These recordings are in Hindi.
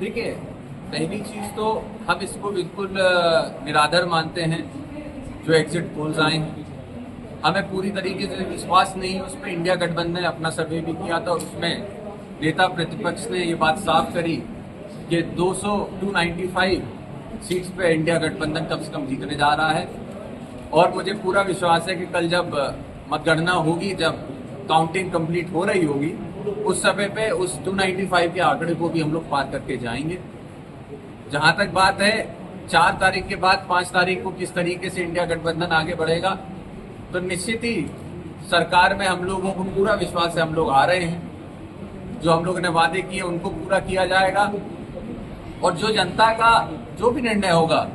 देखिए, पहली चीज तो हम इसको बिल्कुल निराधार मानते हैं जो एग्जिट पोल्स आए हैं। हमें पूरी तरीके से विश्वास नहीं है उस पर। इंडिया गठबंधन ने अपना सर्वे भी किया था, उसमें नेता प्रतिपक्ष ने ये बात साफ करी कि 295 सीट्स पे इंडिया गठबंधन कम से कम जीतने जा रहा है। और मुझे पूरा विश्वास है कि कल जब मतगणना होगी, जब काउंटिंग कंप्लीट हो रही होगी, उस समय पे उस 295 के आंकड़े को भी हम लोग पार करके जाएंगे। जहां तक बात है 4 तारीख के बाद 5 तारीख को किस तरीके से इंडिया गठबंधन आगे बढ़ेगा, तो निश्चित ही सरकार में हम लोगों को पूरा विश्वास है। हम लोग आ रहे हैं, जो हम लोगों ने वादे किए उनको पूरा किया जाएगा और जो जनता का जो भी निर्णय होगा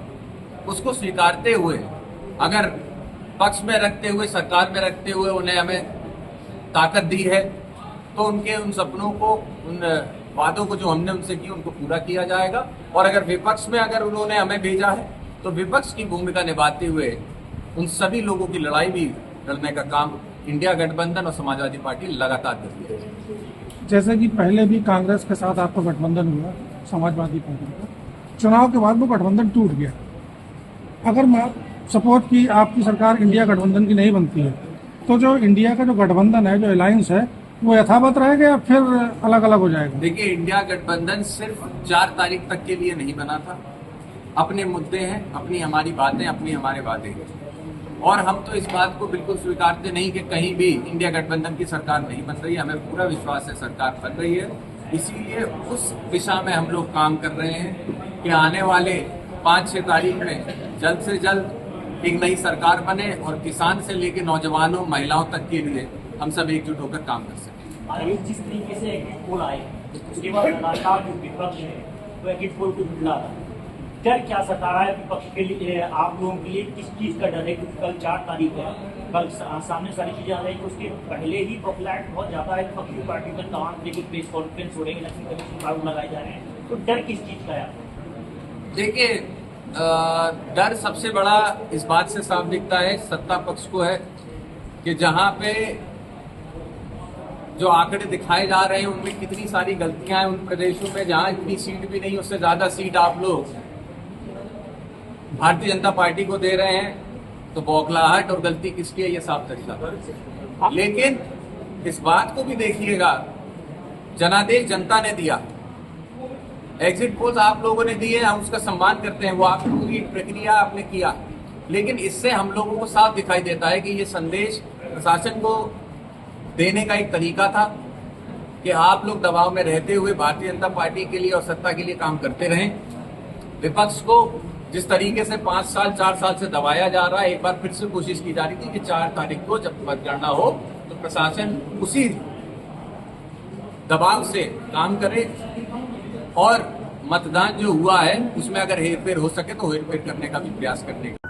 उसको स्वीकारते हुए, अगर पक्ष में रखते हुए, सरकार में रखते हुए उन्हें हमें ताकत दी है, तो उनके उन सपनों को, उन वादों को जो हमने उनसे किए उनको पूरा किया जाएगा। और अगर विपक्ष में अगर उन्होंने हमें भेजा है तो विपक्ष की भूमिका निभाते हुए उन सभी लोगों की लड़ाई भी लड़ने का काम इंडिया गठबंधन और समाजवादी पार्टी लगातार करती है। जैसे कि पहले भी कांग्रेस के साथ आपका गठबंधन हुआ, समाजवादी पार्टी का, चुनाव के बाद वो गठबंधन टूट गया। अगर सपोज की आपकी सरकार इंडिया गठबंधन की नहीं बनती है, तो जो इंडिया का जो गठबंधन है, जो अलायंस है, वो यथावत रहेगा या फिर अलग अलग हो जाएगा? देखिए, इंडिया गठबंधन सिर्फ 4 तारीख तक के लिए नहीं बना था। अपने मुद्दे हैं, अपनी हमारी बातें, अपनी हमारे वादे हैं, और हम तो इस बात को बिल्कुल स्वीकारते नहीं कि कहीं भी इंडिया गठबंधन की सरकार नहीं बन रही है। हमें पूरा विश्वास है सरकार बन रही है। इसीलिए उस दिशा में हम लोग काम कर रहे हैं कि आने वाले 5-6 तारीख में जल्द से जल्द एक नई सरकार बने और किसान से लेकर नौजवानों, महिलाओं तक के लिए हम सब एकजुट होकर काम कर सकें। जिस तरीके से एग्जिट पोल आए उसके बाद लगातार जो विपक्ष है वो एग्जिट पोल को झुठला रहा है। डर क्या सता रहा है विपक्ष के लिए, आप लोगों के लिए किस चीज का डर है? क्योंकि कल 4 तारीख है, कल सामने सारी चीजें आ रही है। उसके पहले ही प्रोफिलैक्ट बहुत ज्यादा है, विपक्षी पार्टी में तमाम तरीके के प्रेस कॉन्फ्रेंस हो रहे हैं, इलेक्शन कमीशन आरोप लगाए जा रहे हैं, तो डर किस चीज का है? देखिए, डर सबसे बड़ा इस बात से साफ दिखता है सत्ता पक्ष को है कि जहां पे जो आंकड़े दिखाए जा रहे हैं उनमें कितनी सारी गलतियां हैं। उन प्रदेशों में जहां इतनी सीट भी नहीं, उससे ज्यादा सीट आप लोग भारतीय जनता पार्टी को दे रहे हैं, तो बौखलाहट और गलती किसकी है ये साफ तरीका। लेकिन इस बात को भी देखिएगा, जनादेश जनता ने दिया, एग्जिट पोल्स आप लोगों ने दिए, हम उसका सम्मान करते हैं, वो आप लोगों की प्रक्रिया आपने किया। लेकिन इससे हम लोगों को साफ दिखाई देता है कि ये संदेश प्रशासन को देने का एक तरीका था कि आप लोग दबाव में रहते हुए भारतीय जनता पार्टी के लिए और सत्ता के लिए काम करते रहें। विपक्ष को जिस तरीके से 5 साल 4 साल से दबाया जा रहा है, एक बार फिर से कोशिश की जा रही थी कि 4 तारीख को जब मतगणना हो तो प्रशासन उसी दबाव से काम करे और मतदान जो हुआ है उसमें अगर हेरफेर हो सके तो हेरफेर करने का भी प्रयास करने का